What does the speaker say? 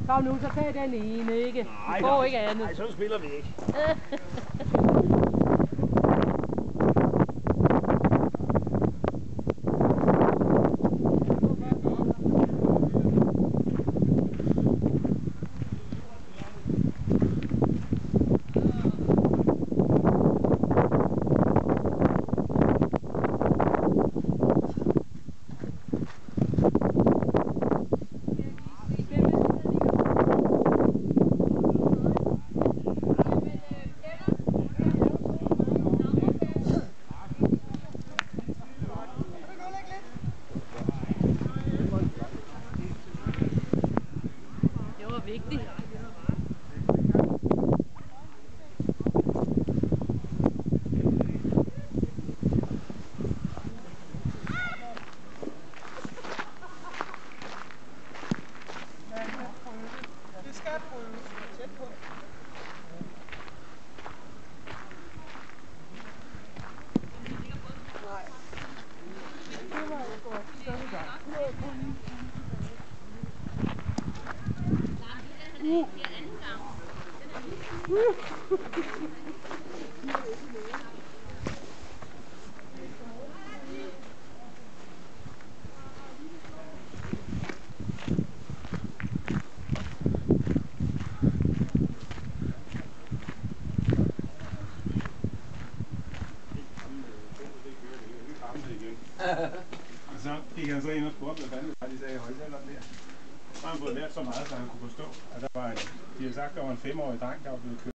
Kom nu, så tag den ene, ikke? Nej, Du får ikke andet. Nej, så spiller vi ikke. Det var vigtigt. Det skal prøves. Tæt på. Nej. Det var jo godt. Så er det godt. Og så gik han så ind og spurgte, hvad fanden var de sagde i højtaleren der. Så har han fået lært så meget, så han kunne forstå, at de havde sagt, at der var en 5-årig dreng, der var blevet kørt.